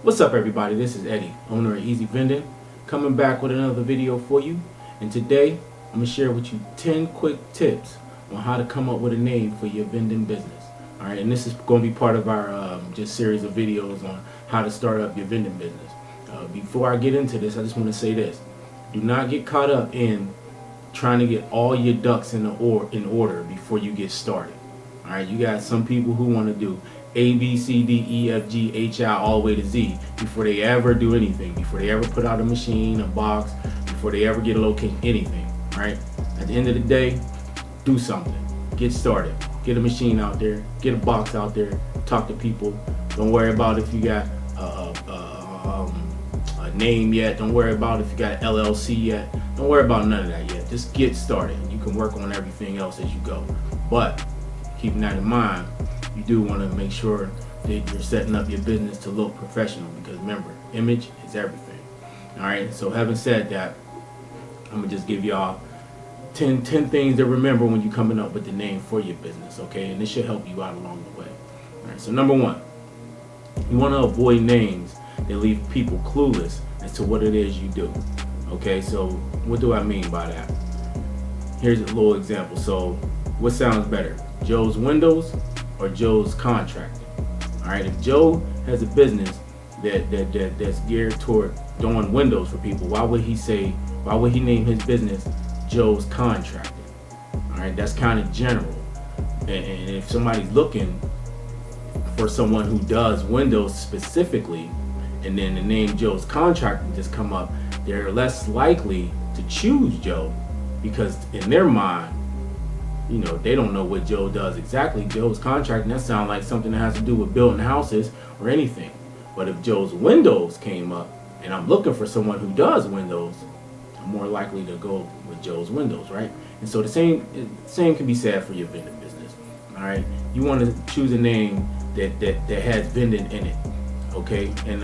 What's up, everybody? This is Eddie, owner of Easy Vending, coming back with another video for you. And today I'm going to share with you 10 quick tips on how to come up with a name for your vending business. Alright, and this is going to be part of our just series of videos on how to start up your vending business. Before I get into this, I just want to say this. Do not get caught up in trying to get all your ducks in order before you get started. Alright, you got some people who want to do A, B, C, D, E, F, G, H, I, all the way to Z before they ever do anything, before they ever put out a machine, a box, before they ever get a location, anything, right? At the end of the day, do something. Get started. Get a machine out there. Get a box out there. Talk to people. Don't worry about if you got a name yet. Don't worry about if you got an LLC yet. Don't worry about none of that yet. Just get started. You can work on everything else as you go. But keeping that in mind, you do want to make sure that you're setting up your business to look professional, because remember, image is everything. Alright, so having said that, I'm going to just give y'all 10 things to remember when you're coming up with the name for your business, okay? And this should help you out along the way. Alright, so number one, you want to avoid names that leave people clueless as to what it is you do. Okay, so what do I mean by that? Here's a little example. So what sounds better, Joe's Windows or Joe's Contracting? Alright, if Joe has a business that's geared toward doing windows for people, why would he name his business Joe's Contracting? Alright, that's kind of general. And if somebody's looking for someone who does windows specifically, and then the name Joe's Contracting just come up, they're less likely to choose Joe, because in their mind, you know, they don't know what Joe does exactly. Joe's Contracting, that sounds like something that has to do with building houses or anything. But if Joe's Windows came up and I'm looking for someone who does windows, I'm more likely to go with Joe's Windows, right? And so the same can be said for your vending business. All right, you want to choose a name that has vending in it, okay? And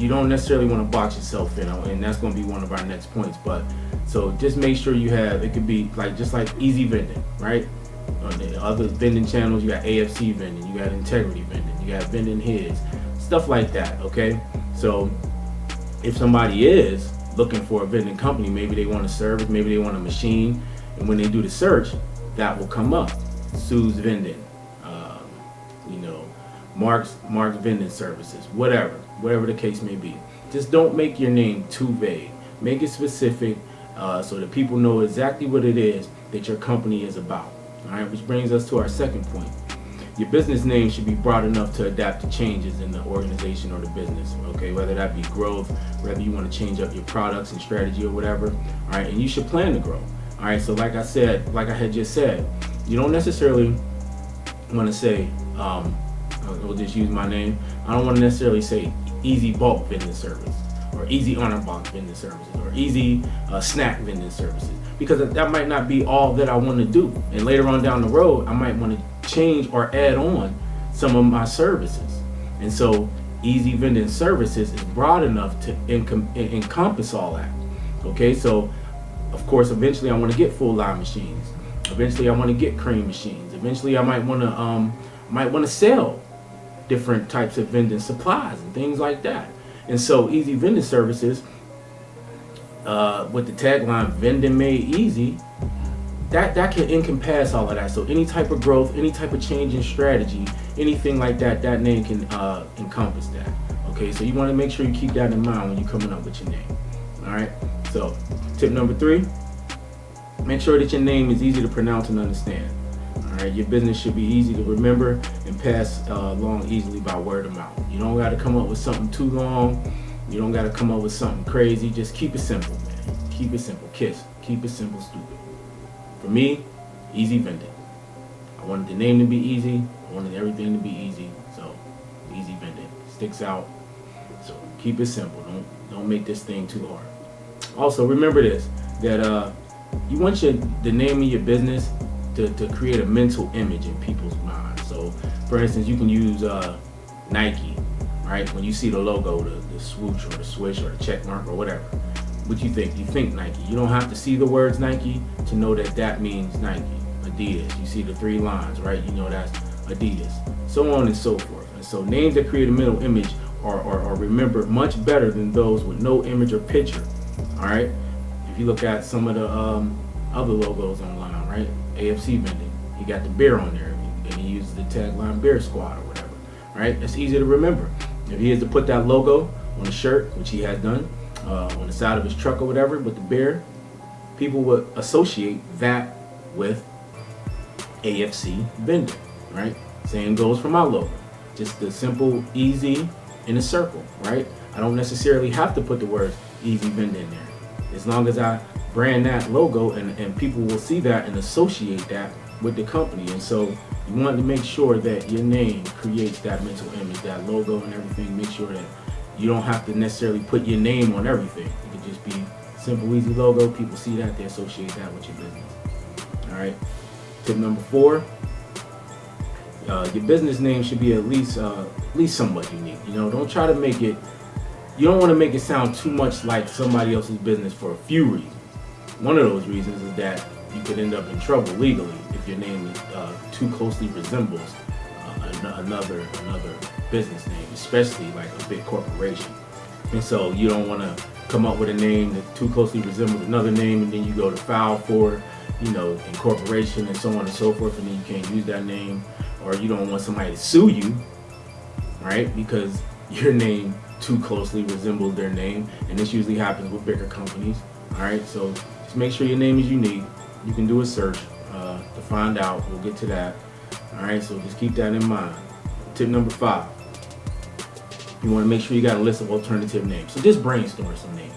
you don't necessarily want to box yourself in, and that's going to be one of our next points. But so just make sure you have, it could be like just like Easy Vending, right? On the other vending channels, you got AFC Vending, you got Integrity Vending, you got Vending His, stuff like that, okay? So if somebody is looking for a vending company, maybe they want a service, maybe they want a machine, and when they do the search, that will come up. Sue's Vending, Mark's Vending Services, whatever the case may be. Just don't make your name too vague. Make it specific, so that people know exactly what it is that your company is about. All right, which brings us to our second point. Your business name should be broad enough to adapt to changes in the organization or the business, okay? Whether that be growth, whether you want to change up your products and strategy or whatever, all right? And you should plan to grow, all right? So like I had just said, you don't necessarily want to say, we'll just use my name. I don't want to necessarily say Easy Bulk Vending Service, or Easy Honor Box Vending Services, or Easy Snack Vending Services, because that might not be all that I want to do. And later on down the road, I might want to change or add on some of my services. And so Easy Vending Services is broad enough to encompass all that. Okay, so of course eventually I want to get full line machines. Eventually I want to get cream machines. Eventually I might want to sell different types of vending supplies and things like that. And so Easy Vending Services, with the tagline Vending Made Easy, that can encompass all of that. So any type of growth, any type of change in strategy, anything like that, that name can encompass that. Okay, so you want to make sure you keep that in mind when you're coming up with your name. All right, so tip number 3, make sure that your name is easy to pronounce and understand. All right, your business should be easy to remember and pass along easily by word of mouth. You don't got to come up with something too long. You don't got to come up with something crazy. Just keep it simple, man. Keep it simple. Keep it simple, stupid. For me, Easy Vending. I wanted the name to be easy. I wanted everything to be easy. So, Easy Vending sticks out. So keep it simple. Don't make this thing too hard. Also, remember this, that you want the name of your business to create a mental image in people's minds. So, for instance, you can use Nike, right? When you see the logo, the swoosh or the swish or the check mark or whatever, what you think? You think Nike. You don't have to see the words Nike to know that means Nike. Adidas, you see the 3 lines, right? You know that's Adidas. So on and so forth. And so names that create a mental image or remembered much better than those with no image or picture. All right. If you look at some of the other logos online, right? AFC Vending, he got the beer on there, and he uses the tagline "Beer Squad" or whatever. Right? It's easy to remember. If he is to put that logo on the shirt, which he has done, on the side of his truck or whatever, with the beer, people would associate that with AFC Vending, right? Same goes for my logo. Just the simple easy in a circle, right? I don't necessarily have to put the words easy vending there. As long as I brand that logo and people will see that and associate that with the company. And so you want to make sure that your name creates that mental image, that logo and everything. Make sure that you don't have to necessarily put your name on everything. It could just be simple, easy logo. People see that, they associate that with your business. All right. Tip number 4, your business name should be at least somewhat unique. You know, don't try to make it. You don't want to make it sound too much like somebody else's business for a few reasons. One of those reasons is that you could end up in trouble legally if your name too closely resembles another business name, especially like a big corporation. And so you don't want to come up with a name that too closely resembles another name, and then you go to file for, you know, incorporation and so on and so forth, and then you can't use that name. Or you don't want somebody to sue you, right? Because your name too closely resembles their name, and this usually happens with bigger companies. All right, so just make sure your name is unique. You can do a search to find out. We'll get to that. All right, so just keep that in mind. Tip number 5. You want to make sure you got a list of alternative names. So just brainstorm some names.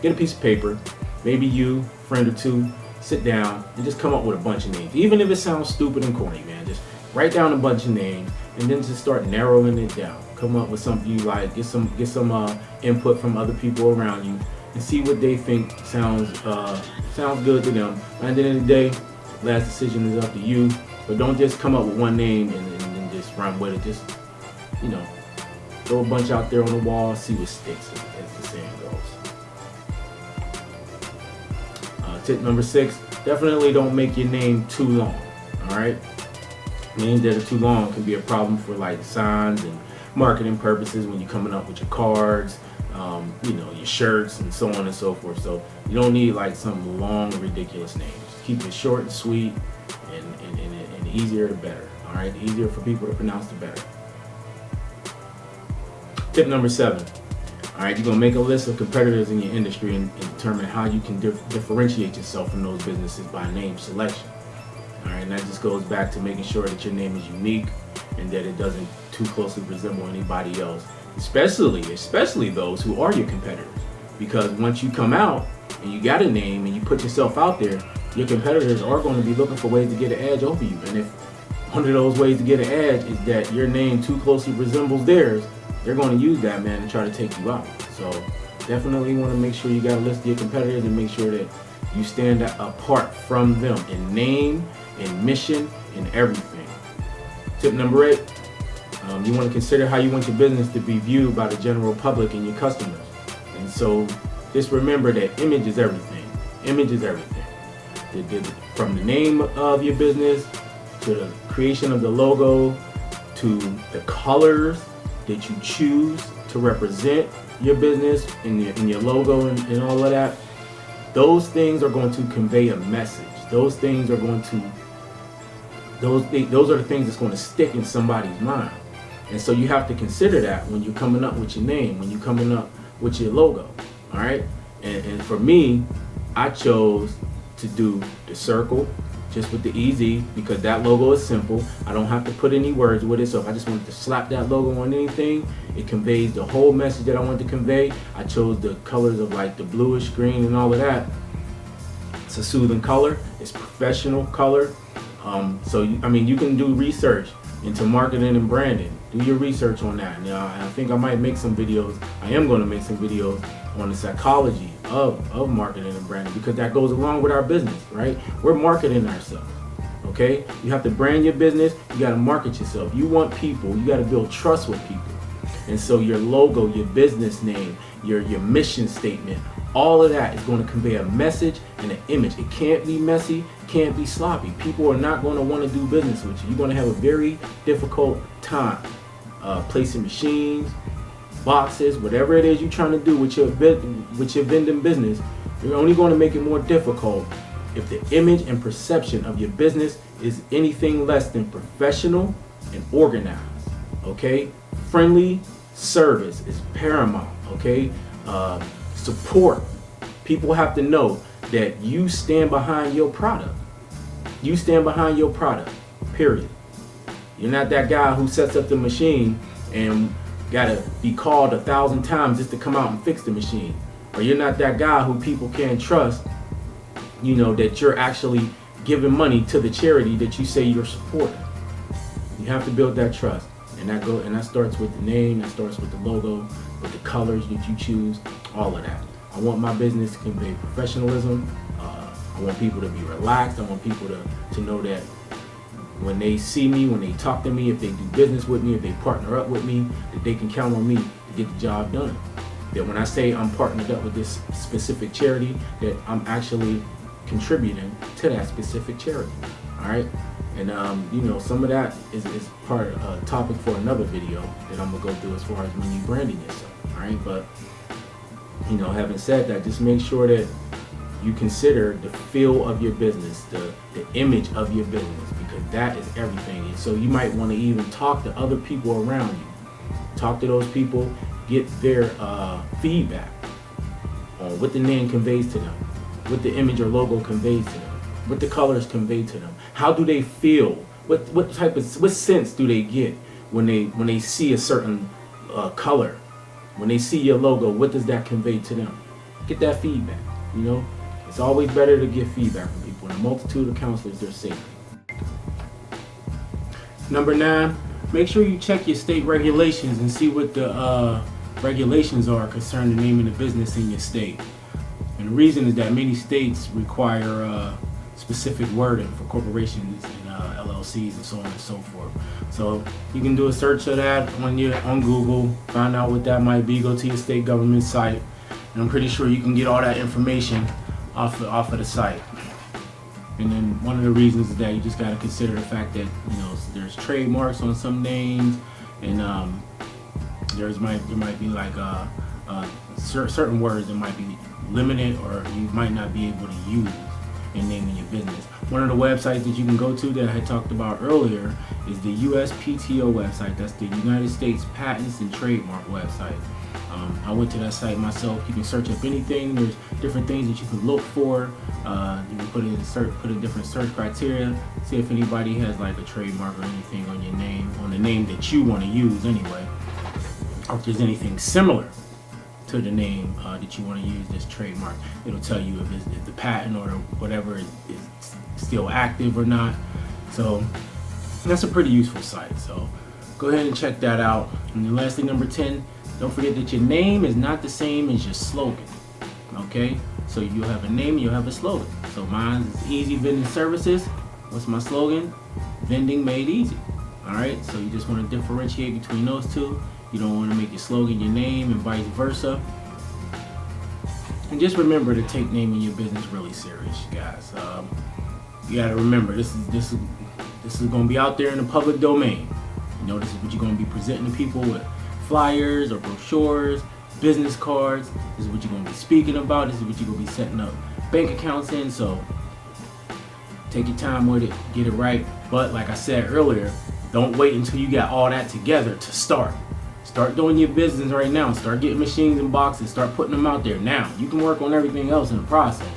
Get a piece of paper, maybe you, friend or two, sit down and just come up with a bunch of names. Even if it sounds stupid and corny, man, just write down a bunch of names and then just start narrowing it down. Come up with something you like. Get some input from other people around you and see what they think sounds good to them. At the end of the day, last decision is up to you. But don't just come up with one name and just run with it. Just, you know, throw a bunch out there on the wall, see what sticks, as the saying goes. Tip number 6, definitely don't make your name too long. All right. Names that are too long can be a problem for like signs and marketing purposes when you're coming up with your cards, you know, your shirts and so on and so forth. So you don't need like some long, ridiculous names. Keep it short and sweet, and easier the better. All right, the easier for people to pronounce, the better. Tip number 7. All right, you're gonna make a list of competitors in your industry and determine how you can differentiate yourself from those businesses by name selection. All right, and that just goes back to making sure that your name is unique and that it doesn't too closely resemble anybody else, especially those who are your competitors. Because once you come out and you got a name and you put yourself out there, your competitors are going to be looking for ways to get an edge over you. And if one of those ways to get an edge is that your name too closely resembles theirs, they're going to use that, man, and try to take you out. So definitely want to make sure you got a list of your competitors and make sure that you stand apart from them in name, in mission, in everything. Tip number 8, you want to consider how you want your business to be viewed by the general public and your customers. And so just remember that image is everything. Image is everything. From the name of your business to the creation of the logo to the colors that you choose to represent your business in your logo and all of that. Those things are going to convey a message. Those things are going to, those are the things that's going to stick in somebody's mind. And so you have to consider that when you're coming up with your name, when you're coming up with your logo. All right. And for me, I chose to do the circle just with the EZ because that logo is simple. I don't have to put any words with it. So if I just wanted to slap that logo on anything, it conveys the whole message that I want to convey. I chose the colors of like the bluish green and all of that. It's a soothing color. It's professional color. So you can do research into marketing and branding. Do your research on that. Now, I think I might make some videos. I am going to make some videos on the psychology of marketing and branding because that goes along with our business, right? We're marketing ourselves, okay? You have to brand your business. You got to market yourself. You want people. You got to build trust with people. And so your logo, your business name, your mission statement, all of that is going to convey a message and an image. It can't be messy. It can't be sloppy. People are not going to want to do business with you. You're going to have a very difficult time placing machines, boxes, whatever it is you're trying to do with your vending business, you're only going to make it more difficult if the image and perception of your business is anything less than professional and organized. Okay, friendly service is paramount. Okay, support. People have to know that you stand behind your product. You stand behind your product. Period. You're not that guy who sets up the machine and gotta be called 1,000 times just to come out and fix the machine. Or you're not that guy who people can't trust, you know, that you're actually giving money to the charity that you say you're supporting. You have to build that trust. And that starts with the name, that starts with the logo, with the colors that you choose, all of that. I want my business to convey professionalism. I want people to be relaxed. I want people to know that when they see me, when they talk to me, if they do business with me, if they partner up with me, that they can count on me to get the job done. That when I say I'm partnered up with this specific charity, that I'm actually contributing to that specific charity. All right. And you know, some of that is part of a topic for another video that I'm gonna go through as far as when you branding yourself. All right. But you know, having said that, just make sure that you consider the feel of your business, the image of your business, because that is everything. And so you might want to even talk to other people around you. Talk to those people, get their feedback on what the name conveys to them, what the image or logo conveys to them, what the colors convey to them. How do they feel? What sense do they get when they see a certain color? When they see your logo, what does that convey to them? Get that feedback. You know, it's always better to get feedback from people. In a multitude of counselors, they're safe. Number 9, make sure you check your state regulations and see what the regulations are concerning the name of the business in your state. And the reason is that many states require specific wording for corporations and LLCs and so on and so forth. So you can do a search of that on Google, find out what that might be, go to your state government site, and I'm pretty sure you can get all that information off of the site. And then one of the reasons is that you just got to consider the fact that, you know, there's trademarks on some names, and there might be like certain words that might be limited, or you might not be able to use in naming your business. One of the websites that you can go to that I had talked about earlier is the USPTO website. That's the United States Patents and Trademark website. I went to that site myself. You can search up anything. There's different things that you can look for. You can put in different search criteria. See if anybody has like a trademark or anything on your name, on the name that you want to use anyway, or if there's anything similar to the name that you want to use this trademark. It'll tell you if the patent or whatever is still active or not. So that's a pretty useful site. So go ahead and check that out. And then lastly, number 10, don't forget that your name is not the same as your slogan. Okay? So you'll have a name and you'll have a slogan. So mine is Easy Vending Services. What's my slogan? Vending made easy. Alright? So you just want to differentiate between those two. You don't want to make your slogan your name and vice versa. And just remember to take naming your business really serious, guys. You got to remember, this is going to be out there in the public domain. You know, this is what you're going to be presenting to people with flyers or brochures, business cards. This is what you're going to be speaking about. This is what you're going to be setting up bank accounts in. So take your time with it, get it right. But like I said earlier, don't wait until you got all that together to start. Start doing your business right now. Start getting machines and boxes. Start putting them out there now. You can work on everything else in the process.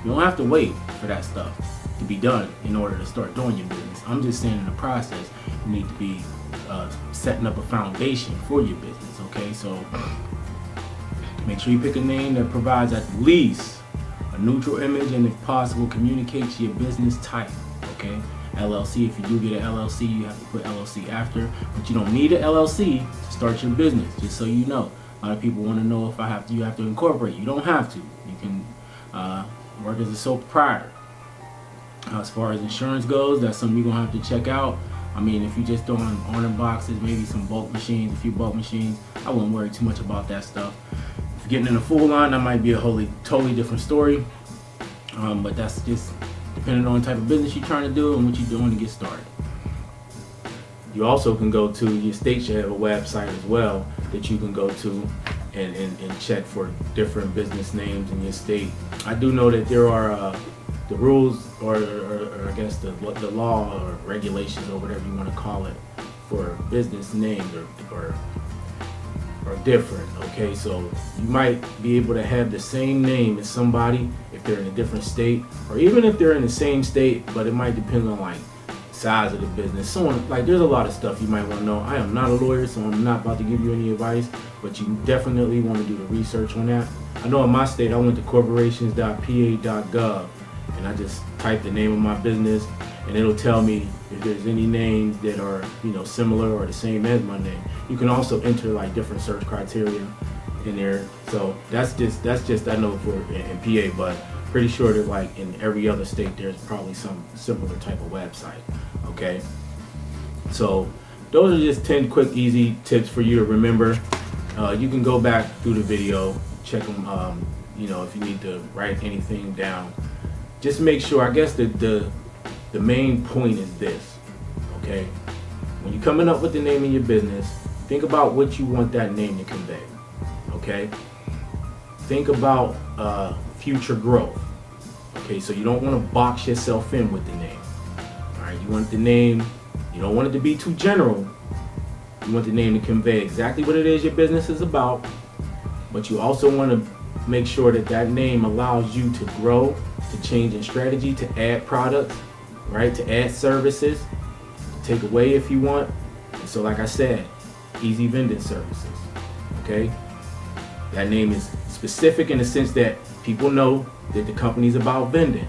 You don't have to wait for that stuff to be done in order to start doing your business. I'm just saying in the process, you need to be setting up a foundation for your business, okay? So make sure you pick a name that provides at least a neutral image and if possible communicates your business type, okay? LLC, if you do get an LLC, you have to put LLC after, but you don't need an LLC to start your business, just so you know. A lot of people want to know if you have to incorporate. You don't have to. You can work as a sole proprietor. As far as insurance goes, that's something you're going to have to check out. I mean, if you're just throwing order boxes, maybe some bulk machines, a few bulk machines, I wouldn't worry too much about that stuff. If you're getting in a full line, that might be a totally different story. But that's just depending on the type of business you're trying to do and what you're doing to get started. You also can go to your state should have a website as well that you can go to and check for different business names in your state. I do know that there are the rules or I guess the law or regulations or whatever you want to call it for business names or different. Okay, so you might be able to have the same name as somebody if they're in a different state, or even if they're in the same state, but it might depend on like size of the business. So like there's a lot of stuff you might want to know. I am not a lawyer, so I'm not about to give you any advice, but you definitely want to do the research on that. I know in my state I went to corporations.pa.gov and I just typed the name of my business and it'll tell me if there's any names that are, you know, similar or the same as my name. You can also enter like different search criteria in there. So that's just I know for in PA, but pretty sure that like in every other state there's probably some similar type of website. Okay, so those are just 10 quick easy tips for you to remember. You can go back through the video, check them, you know, if you need to write anything down. Just make sure, I guess the main point is this, okay? When you're coming up with the name of your business, think about what you want that name to convey, okay? Think about future growth, okay? So you don't want to box yourself in with the name, all right? You want the name, you don't want it to be too general. You want the name to convey exactly what it is your business is about, but you also want to make sure that that name allows you to grow, to change in strategy, to add products, right? To add services, to take away if you want. And so like I said, easy vending services, okay? That name is specific in the sense that people know that the company's about vending,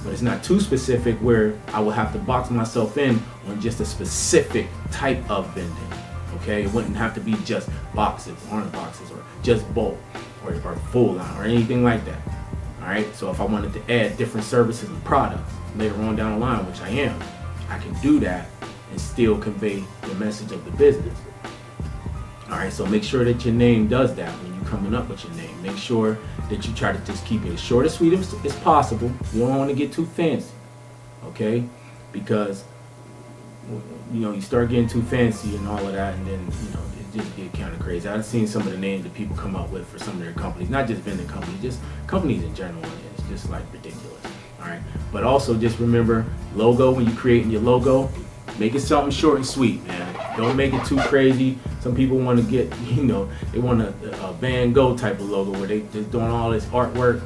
but it's not too specific where I will have to box myself in on just a specific type of vending, okay? It wouldn't have to be just boxes, orange boxes, or just bulk, or full line, or anything like that. All right, so if I wanted to add different services and products later on down the line, which I am, I can do that and still convey the message of the business. All right, so make sure that your name does that when you're coming up with your name. Make sure that you try to just keep it as short and sweet as possible. You don't want to get too fancy, okay? Because, you know, you start getting too fancy and all of that, and then, you know, just get kind of crazy. I've seen some of the names that people come up with for some of their companies, not just vending companies, just companies in general. It's just like ridiculous. All right, but also just remember, logo, when you're creating your logo, make it something short and sweet, man. Don't make it too crazy. Some people want to get, you know, they want a Van Gogh type of logo where they just doing all this artwork.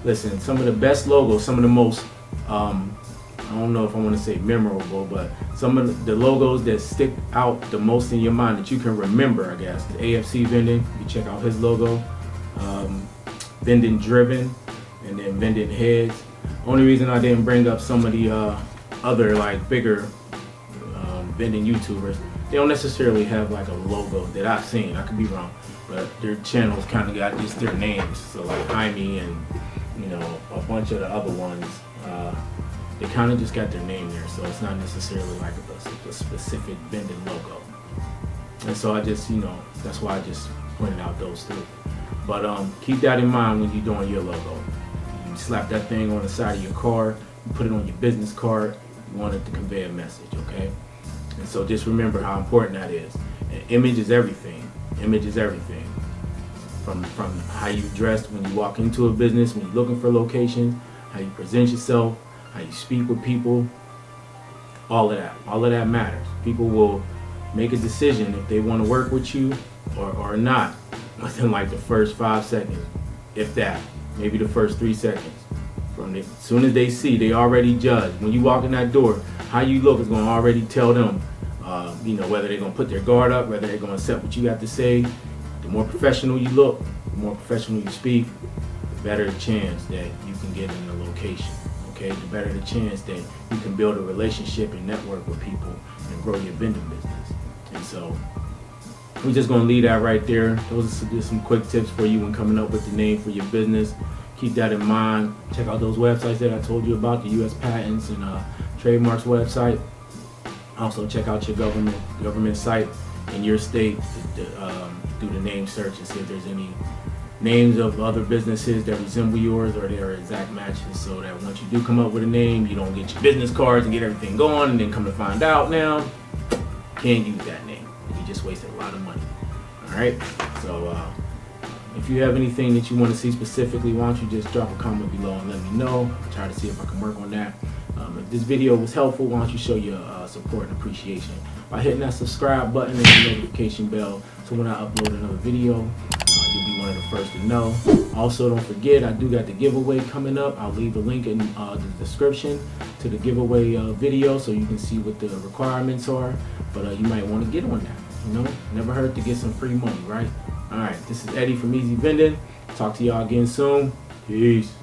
Listen, some of the best logos, some of the most I don't know if I want to say memorable, but some of the logos that stick out the most in your mind that you can remember, I guess, the AFC Vending, you check out his logo, Vending Driven, and then Vending Heads. Only reason I didn't bring up some of the other like bigger vending YouTubers, they don't necessarily have like a logo that I've seen. I could be wrong, but their channels kind of got just their names. So like Jaime and, you know, a bunch of the other ones. They kind of just got their name there, so it's not necessarily like a specific vending logo. And so I just, you know, that's why I just pointed out those three. But keep that in mind when you're doing your logo. You slap that thing on the side of your car, you put it on your business card, you want it to convey a message, okay? And so just remember how important that is. And image is everything. Image is everything. From how you dress when you walk into a business, when you're looking for locations, how you present yourself, how you speak with people, all of that matters. People will make a decision if they want to work with you or not within like the first 5 seconds, if that, maybe the first 3 seconds. As soon as they see, they already judge. When you walk in that door, how you look is going to already tell them, you know, whether they're going to put their guard up, whether they're going to accept what you got to say. The more professional you look, the more professional you speak, the better the chance that you can get in the location. Okay, the better the chance that you can build a relationship and network with people and grow your vending business. And so we're just going to leave that right there. Those are just some quick tips for you when coming up with the name for your business. Keep that in mind. Check out those websites that I told you about, the U.S. Patents and Trademarks website. Also check out your government site in your state to do the name search and see if there's any names of other businesses that resemble yours or they're exact matches, so that once you do come up with a name, you don't get your business cards and get everything going and then come to find out now can't use that name. You just wasted a lot of money. All right. So if you have anything that you want to see specifically, why don't you just drop a comment below and let me know. I'll try to see if I can work on that. If this video was helpful, why don't you show your support and appreciation by hitting that subscribe button and the notification bell, so when I upload another video, you'll be one of the first to know. Also, don't forget, I do got the giveaway coming up. I'll leave a link in the description to the giveaway video so you can see what the requirements are. But you might want to get on that. You know, never hurt to get some free money, right? All right, this is Eddie from Easy Vending. Talk to y'all again soon. Peace.